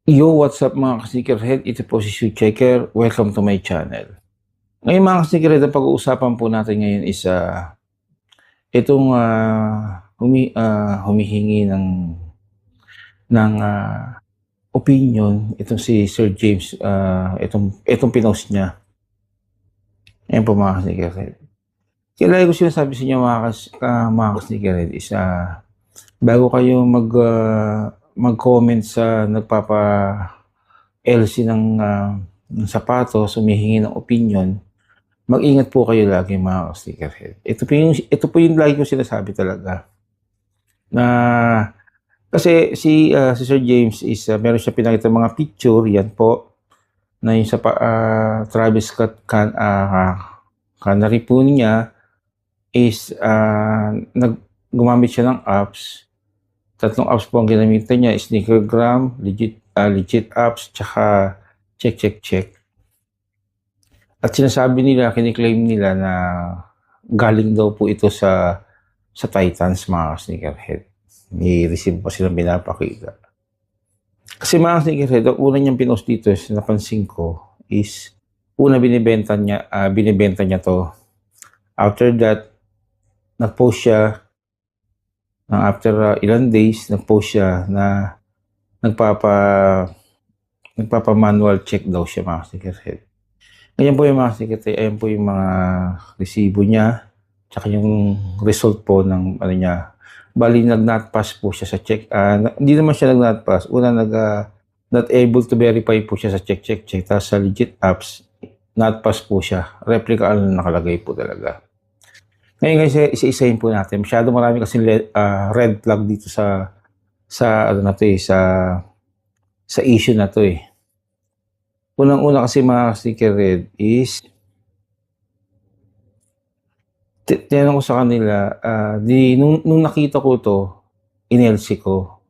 Yo, what's up mga ka-sneakerhead? Ito po si Shoe Checker. Welcome to my channel. Ngayon mga ka-sneakerhead, ang pag-uusapan po natin ngayon is itong humihingi ng opinion itong si Sir James, itong pinost niya. Ayan po mga ka-sneakerhead. Kaya ko sinasabi sa inyo mga ka-sneakerhead is bago kayo mag-comment sa LC ng sapatos, humihingi ng opinion, mag-ingat po kayo lagi mga sneakerhead. Ito po yung lagi ko sinasabi talaga. Na kasi si Sir James is meron siya pinakita mga picture, yan po, na yung sa Travis Scott canary po niya is gumamit siya ng apps. 3 apps po ang ginamitan niya, Sneakergram, legit apps, tsaka check. At sinasabi nila, kiniklaim nila na galing daw po ito sa Titans, mga sneakerhead. May receive pa silang pinapakita. Kasi mga sneakerhead, ang una niyang pinost dito, napansin ko, is una binibenta niya to. After that, nag-post siya, after ilang days, nag-post siya na nagpapa-manual check daw siya mga sneakerhead. Ganyan po yung mga sneakerhead, ayan po yung mga resibo niya, tsaka yung result po ng ano niya. Bali, nag-not pass po siya sa check. Hindi naman siya nag-not pass. Una, not able to verify po siya sa check. Tapos sa legit apps, not pass po siya. Replica nakalagay po talaga. Ngayon kasi isa-isahin po natin. Masyado marami kasi red flag dito sa ano na to sa issue na to eh. Unang-una kasi mga sneakerhead is tinanong ko sa kanila, nung nakita ko to, inLC ko.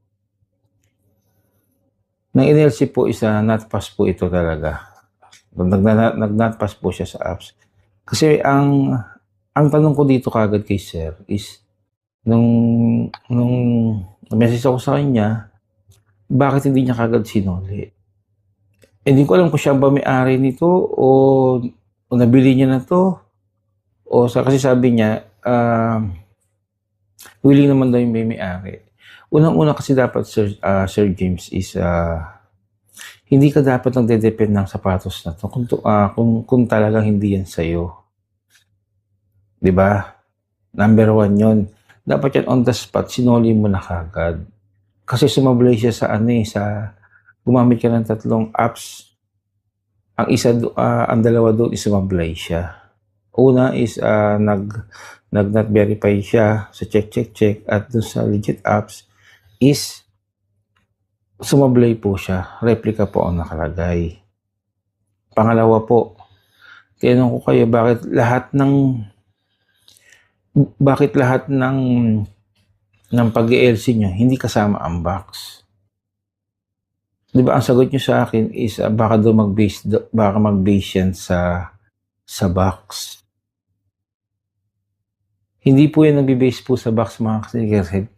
Nang inLC po not pass po ito talaga. Nag-not pass po siya sa apps. Kasi ang tanong ko dito kagad kay Sir is, nung message ako sa kanya, bakit hindi niya kagad sinuli? Hindi ko alam kung siya ba may-ari nito o nabili niya na to. Kasi sabi niya, willing naman daw yung may-ari. Unang-una kasi dapat Sir James is hindi ka dapat nagde-depend ng sapatos na to kung talagang hindi yan sa'yo. 'Di ba? Number 1 yon. Dapat yan on the spot, sinuli mo na kagad. Kasi sumablay siya sa gumamit ka ng 3 apps. Ang dalawa doon is sumablay siya. Una is not verify siya sa check at doon sa legit apps is sumablay po siya. Replica po ang nakalagay. Pangalawa po, tinanong ko kayo bakit lahat ng pag-ELC niya hindi kasama ang box. Di ba ang sagot niyo sa akin is baka mag-base yan sa box. Hindi po yan nag-base po sa box mga sneakerhead.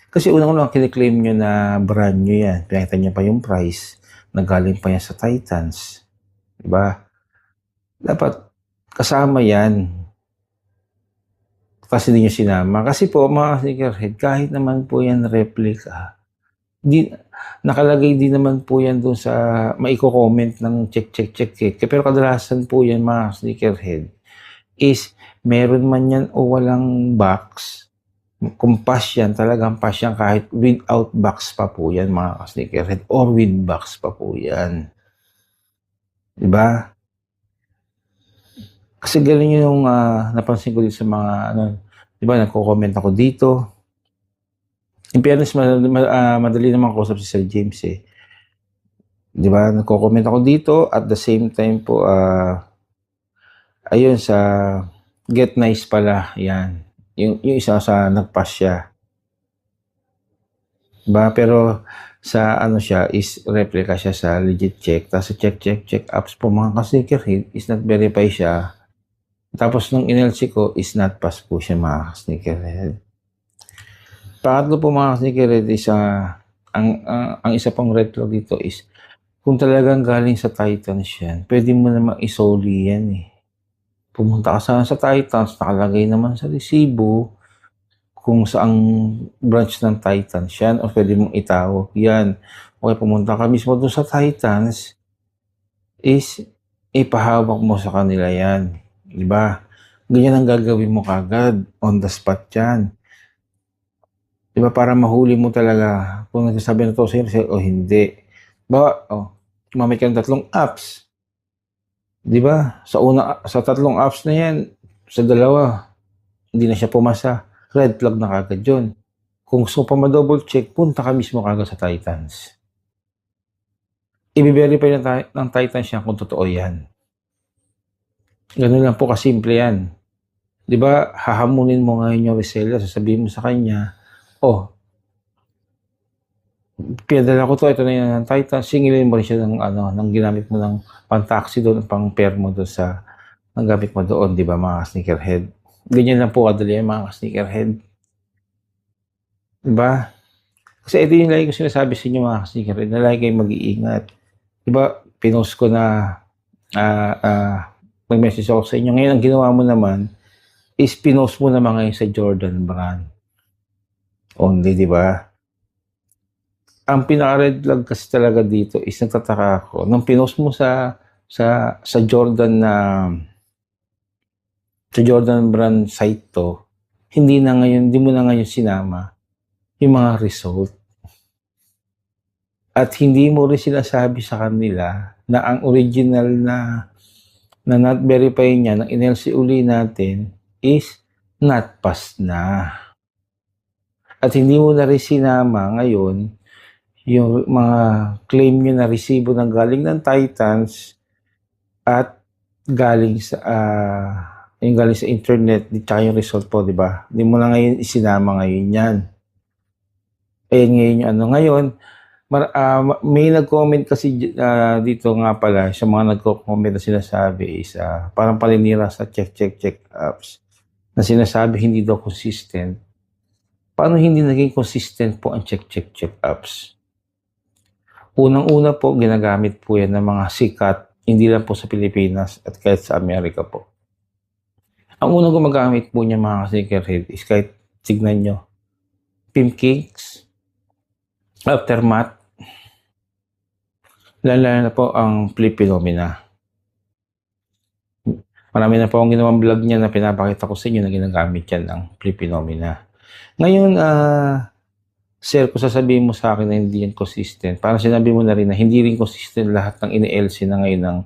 Kasi unang-unang kiniklaim nyo na brand nyo yan. Pinakita nyo pa yung price. Nagaling pa yan sa Titans. Diba? Dapat kasama yan. Kasi hindi nyo sinama. Kasi po mga sneakerhead, kahit naman po yan replica, nakalagay din naman po yan doon sa maiko-comment ng check. Pero kadalasan po yan mga sneakerhead is meron man yan o walang box. Kung pass yan, talagang pass yan kahit without box pa po yan mga sneakerhead or with box pa po yan. Diba? Kasi ganun yung napansin ko dito sa mga diba, nagko-comment ako dito. In fairness, madali naman kausap si Sir James eh. Diba, nagko-comment ako dito at the same time po, ayun sa Get Nice pala, yan. Yung isa sa nagpass siya. Diba, pero sa siya is replica siya sa legit check. Tapos sa check apps po mga ka-sneakerhead is not verify siya. Tapos nung inLC ko is not pass po siya mga sneakerhead. Pangatlo po mga sneakerhead is ang isa pang red flag dito is kung talagang galing sa Titans yan, pwede mo namang isoli yan eh. Pumunta ka sana sa Titans, nakalagay naman sa resibo kung saang branch ng Titans yan o pwede mong itawag yan. Okay, pumunta ka mismo doon sa Titans, is ipahawak mo sa kanila yan. Diba? Ganyan ang gagawin mo kagad. On the spot yan. Diba? Para mahuli mo talaga kung nagsasabi na to sa'yo o hindi. Ba, gumamit ka ng 3 apps. Diba? Sa 3 apps na yan, sa 2, hindi na siya pumasa. Red flag na kagad yun. Kung gusto pa ma-double check, punta ka mismo kagad sa Titans. I-verify ng Titans yan kung totoo yan. Ganun lang po kasimple yan. Di ba, hahamunin mo ngayon yung reseller, sasabihin mo sa kanya, pinadala ko to, ito na yun ng Titans, singilin mo rin siya ng ginamit mo ng pang-taxi doon, pang-pair mo doon sa, ang gamit mo doon, di ba, mga sneakerhead. Ganyan lang po kadali yan, mga sneakerhead. Di ba? Kasi ito yung lagi ko sinasabi sa inyo, mga sneakerhead, na lagi kayong mag-iingat. Di ba, pinost ko na, mag-message ako sa inyo. Ngayon, ang ginawa mo naman, is pinost mo naman ngayon sa Jordan brand. Only, di ba? Ang pinaka-red flag kasi talaga dito is nagtataka ako. Nung pinost mo sa Jordan na sa Jordan brand site to, hindi mo na ngayon sinama yung mga result. At hindi mo rin sinasabi sa kanila na ang original na not verify niya ng NLC uli natin is not passed na. At hindi mo na rin sinama ngayon yung mga claim nyo na resibo ng galing ng Titans at galing sa yung galing sa internet at yung result po, di ba? Hindi mo na ngayon isinama ngayon yan. Ayun ngayon yung ngayon, may nag-comment kasi dito nga pala, sa mga nag-comment na sinasabi is parang paninira sa check apps na sinasabi hindi daw consistent. Paano hindi naging consistent po ang check apps? Unang-una po, ginagamit po yan ng mga sikat, hindi lang po sa Pilipinas at kahit sa Amerika po. Ang unang gumagamit po niya mga sneakerhead is kahit tignan nyo, Pimkicks, Aftermath, lalo na po ang Flip Phenomena. Marami na po akong ginawang vlog niya na pinapakita ko sa inyo na ginagamit yan ng Flip Phenomena. Ngayon, sir, kung sasabihin mo sa akin na hindi yan consistent, parang sinabi mo na rin na hindi rin consistent lahat ng ini-LC na ngayon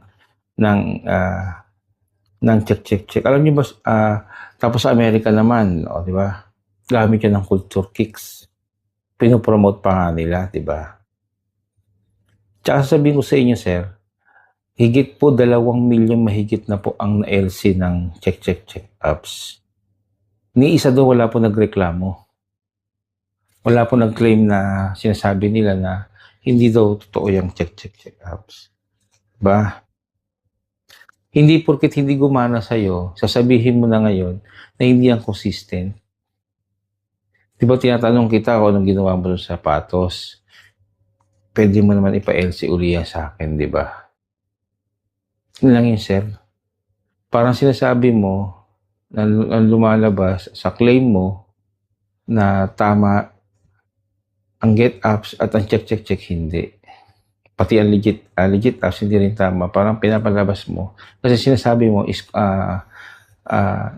ng check. Alam niyo ba, tapos sa Amerika naman, di ba? Gamit yan ng culture kicks. Pinopromote pa nga nila, di ba? Tsaka sasabihin ko sa inyo, sir, higit po 2 milyon mahigit na po ang na-LC ng check apps. Ni isa doon wala po nagreklamo. Wala po nag-claim na sinasabi nila na hindi daw totoo yung check apps. Ba? Hindi porket hindi gumana sa'yo, sasabihin mo na ngayon na hindi yan consistent. Di ba tinatanong kita kung anong ginawa mo sa sapatos? Pwede mo naman ipa-LC uli yan sa akin, di ba? Yun lang yun, sir. Parang sinasabi mo na lumalabas sa claim mo na tama ang get apps at ang check hindi. Pati ang legit apps hindi rin tama. Parang pinapalabas mo. Kasi sinasabi mo is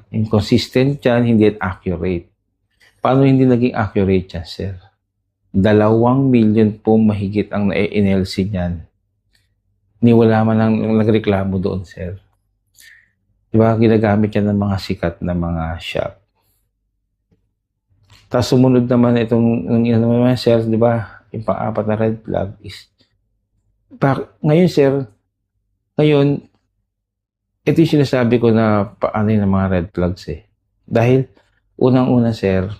inconsistent yan, hindi accurate. Paano hindi naging accurate yan, sir? 2 milyon po mahigit ang na-NLC niyan. Ni wala man lang nagreklamo doon, sir. Diba? Ginagamit yan ng mga sikat na mga shop. Tapos sumunod naman itong sir, di ba? Yung pang-4 na red flag is ngayon, sir, ito yung sinasabi ko na paano yung mga red flags eh. Dahil unang-una, sir,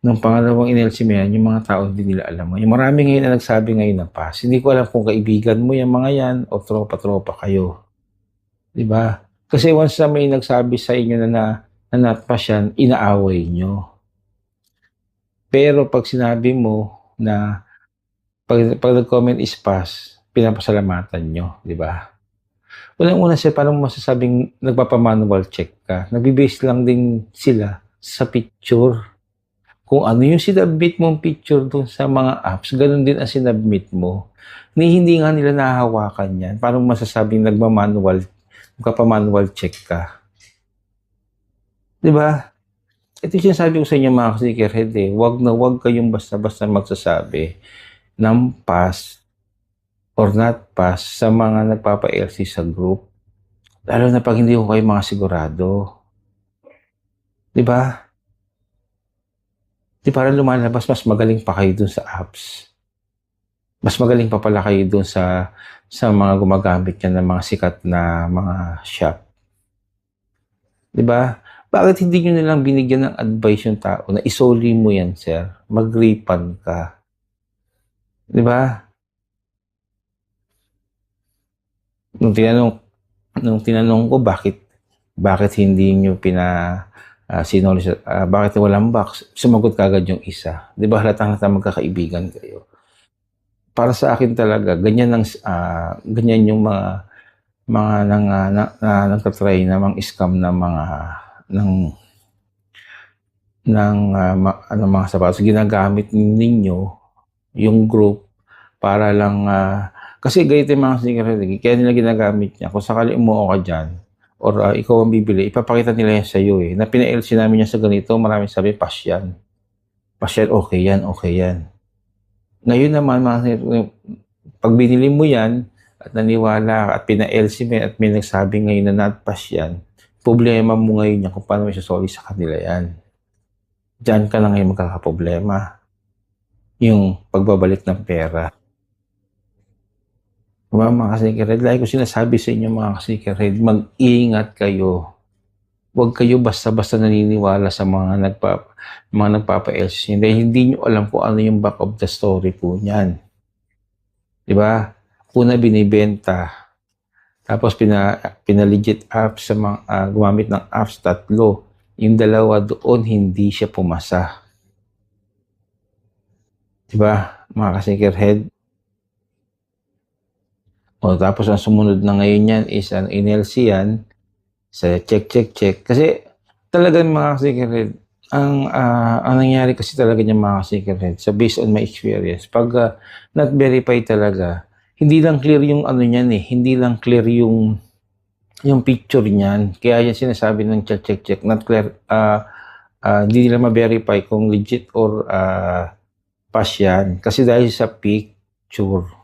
nung pangalawang inelsi mo yan, yung mga tao hindi nila alam mo. Yung marami ngayon na nagsabi ngayon ng pass. Hindi ko alam kung kaibigan mo yung mga yan o tropa-tropa kayo. Di ba? Kasi once na may nagsabi sa inyo na not pass yan, inaaway nyo. Pero pag sinabi mo na Pag nag-comment is pass, pinapasalamatan nyo, di ba? Unang-una sir, paano mo masasabing nagpapa-manual check ka? Nagbe-base lang din sila sa picture. Kung ano yung sinubmit mong picture dun sa mga apps, ganun din ang sinubmit mo. Hindi nga nila nahahawakan yan. Paano mo masasabing nagpapa-manual check ka? Di ba? Ito yung sinasabi ko sa inyo mga ka-sneakerhead eh. Wag kayong basta-basta magsasabi ng pass or not pass sa mga nagpapa-LC sa group. Lalo na pag hindi ko kayo mga sigurado. Di ba? Di parang lumalabas, mas magaling pa kayo dun sa apps. Mas magaling pa pala kayo dun sa mga gumagamit yan ng mga sikat na mga shop. Di ba? Bakit hindi nyo nilang binigyan ng advice yung tao na isoli mo yan, sir? Mag-refund ka. Di ba? Nung tinanong ko bakit hindi nyo bakit walang box, sumagot kagad yung isa. Di ba halatang-halata magkakaibigan kayo? Para sa akin talaga, ganyan yung mga nagtatry na mang-scam na mga sapatos. Ginagamit ninyo yung group para lang kasi ganito yung mga sneakerhead, kaya nila ginagamit niya. Kung sakali umuo ka dyan, or ikaw ang bibili, ipapakita nila yan sa iyo eh. Na pina-LC namin yan sa ganito, maraming sabi, pass yan. Pass yan, okay yan, okay yan. Ngayon naman, pag binili mo yan, at naniwala ka, at pina-LC mo yan, at may nagsabi ngayon na not pass yan, problema mo ngayon yan kung paano may susoli sa kanila yan. Diyan ka na ngayon magkakaproblema. Yung pagbabalik ng pera. Mga ka-sneakerhead, like ko sinasabi sa inyo mga ka-sneakerhead, mag-ingat kayo. Huwag kayo basta-basta naniniwala sa mga nagpapa-LC. Hindi nyo alam kung ano yung back of the story po niyan. Diba? Una binibenta. Tapos pinalegit apps sa mga gumamit ng apps 3. Yung 2 doon, hindi siya pumasa. Diba? Mga ka-sneakerhead. O tapos ang sumunod na ngayon yan is ang NLC yan sa check. Kasi talagang mga ka-sneakerhead, ang nangyari kasi talaga niya mga ka-sneakerhead, so based on my experience, pag not verified talaga, hindi lang clear yung ano niyan eh, hindi lang clear yung picture niyan. Kaya yan sinasabi ng check, not clear, hindi nila ma-verify kung legit or pass yan. Kasi dahil sa picture,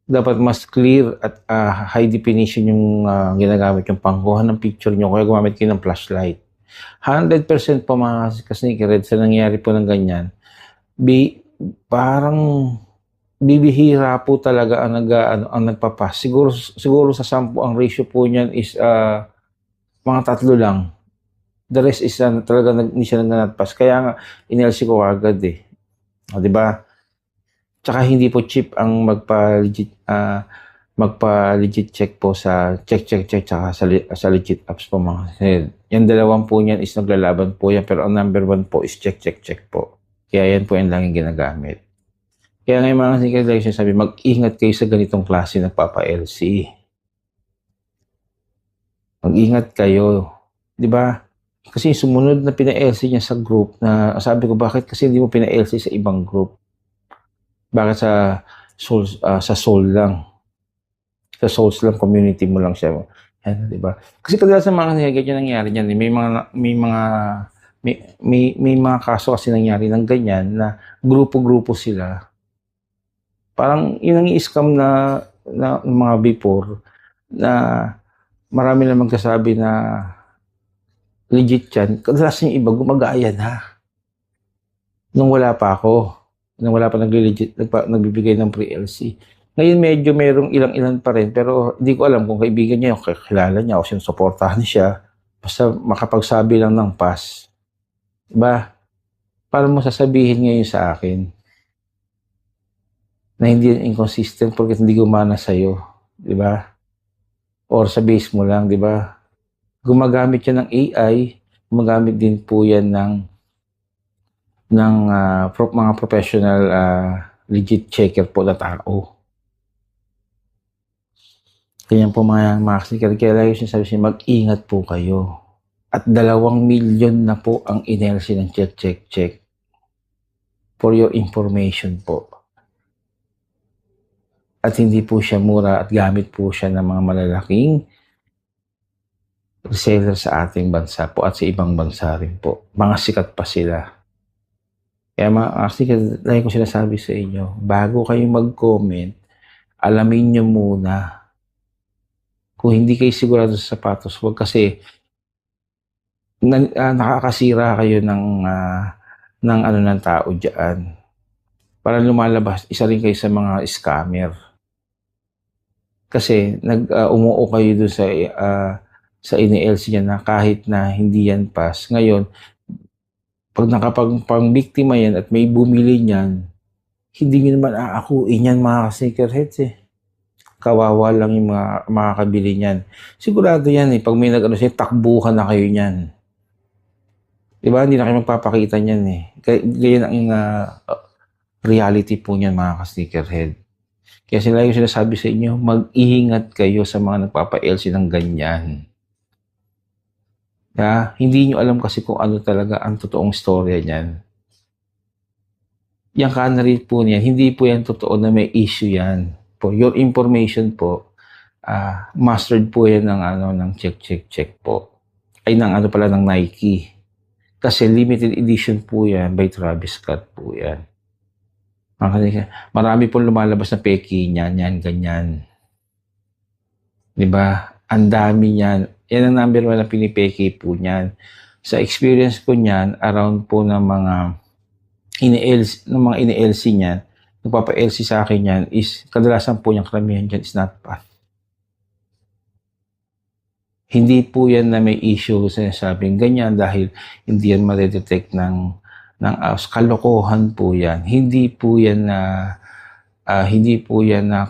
dapat mas clear at high definition yung ginagamit yung pangkuha ng picture nyo, kaya gumamit kayo ng flashlight. 100% po mga ka-sneakerhead sa nangyari po ng ganyan, parang bibihira po talaga ang nagpapas. Siguro sa 10 ang ratio po niyan is mga 3 lang. The rest is talaga hindi siya nagpapas. Kaya nga inelsi ko agad eh. O, diba? Tsaka hindi po cheap ang magpa-legit check po sa check tsaka sa legit apps po mga head. Yung 2 po niyan is naglalaban po yan, pero ang number 1 po is check po. Kaya yan po yung laging ginagamit. Kaya ngayon mga sneakerhead, sabi, mag-ingat kayo sa ganitong klase ng papa-LC. Mag-ingat kayo. Di ba? Kasi sumunod na pina-LC niya sa group na sabi ko, bakit kasi hindi mo pina-LC sa ibang group? Bakit sa Soul lang? Sa Souls lang community mo lang siya. Yan, di ba? Kasi kadalasan mga ganyan nangyari niyan, may mga kaso kasi nangyari ng ganyan na grupo-grupo sila. Parang yun ang i-scam na mga before na marami na magkasabi na legit yan. Kadalasan yung iba gumagaya na. Nung wala pa nagbibigay ng pre-LC. Ngayon medyo merong ilang-ilan pa rin, pero hindi ko alam kung kaibigan niya, kilala niya o sinusuportahan siya. Basta makapagsabi lang ng pass. Diba? Paano mo sasabihin ngayon sa akin na hindi inconsistent porque hindi gumana sa'yo? Diba? Or sa base mo lang, diba? Gumagamit yan ng AI, gumagamit din po yan ng mga professional legit checker po na tao. Kaya po mga sneaker, kaya lagi sinasabi siya, mag-ingat po kayo. At 2,000,000 na po ang inelsi ng check. For your information po. At hindi po siya mura at gamit po siya ng mga malalaking reseller sa ating bansa po at sa ibang bansa rin po. Mga sikat pa sila. Kaya actually, lagi ko sinasabi sa inyo, bago kayo mag-comment, alamin nyo muna. Kung hindi kayo sigurado sa sapatos, huwag kasi nakakasira kayo ng tao dyan. Para lumalabas, isa rin kayo sa mga scammer. Kasi umuo kayo doon sa ini-LC niya na kahit na hindi yan pass. Ngayon, pag nakapang-biktima yan at may bumili niyan, hindi nyo naman aakuin yan mga sneakerheads eh. Kawawa lang yung mga makakabili niyan. Sigurado yan eh, pag may siya, takbuhan na kayo niyan. Diba? Hindi na kayo magpapakita niyan eh. Ganyan ang reality po niyan mga ka-sneakerhead. Kaya sila yung sinasabi sa inyo, mag-iingat kayo sa mga nagpapa-LC ng ganyan. Hindi nyo alam kasi kung ano talaga ang totoong storya niyan. Yung canary po niyan, hindi po yan totoo na may issue yan. For your information po, mastered po yan ng check po. Ay ng ng Nike. Kasi limited edition po yan by Travis Scott po yan. Marami pong lumalabas na peki niyan, ganyan. Diba? Ang dami niyan. Yan ang number 1 na pinipeki po niyan. Sa experience ko niyan, around po ng mga ini-LC niyan, nagpapa-LC sa akin yan is, kadalasan po yung karamihan dyan is not path. Hindi po yan na may issue sinasabing ganyan dahil hindi yan ma-detect ng apps. Kalokohan po yan. Hindi po yan na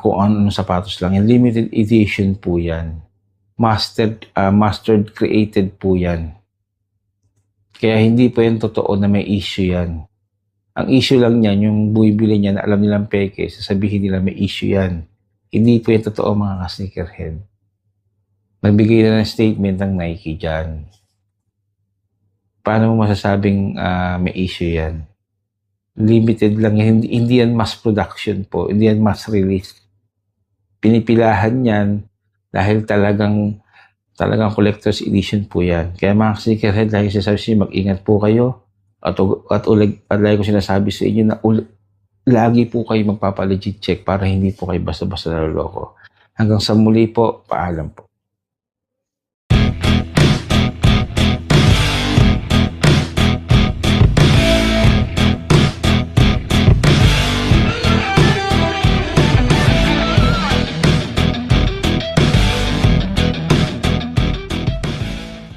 kung anong sapatos lang. Yan, limited edition po yan. Mastered created po yan. Kaya hindi po yan totoo na may issue yan. Ang issue lang niyan, yung bumibili niya na alam nilang peke, sasabihin nila may issue yan. Hindi po yan totoo mga ka-sneakerhead. Nagbigay na ng statement ng Nike dyan. Paano mo masasabing may issue yan? Limited lang yan. Hindi yan mass production po. Hindi yan mass release. Pinipilahan yan dahil talagang collector's edition po yan. Kaya mga sneakerhead, lagi sinasabi siya, mag-ingat po kayo. At lagi ko sinasabi sa inyo na lagi po kayo magpapa-legit check para hindi po kayo basta-basta naloloko. Hanggang sa muli po, paalam po.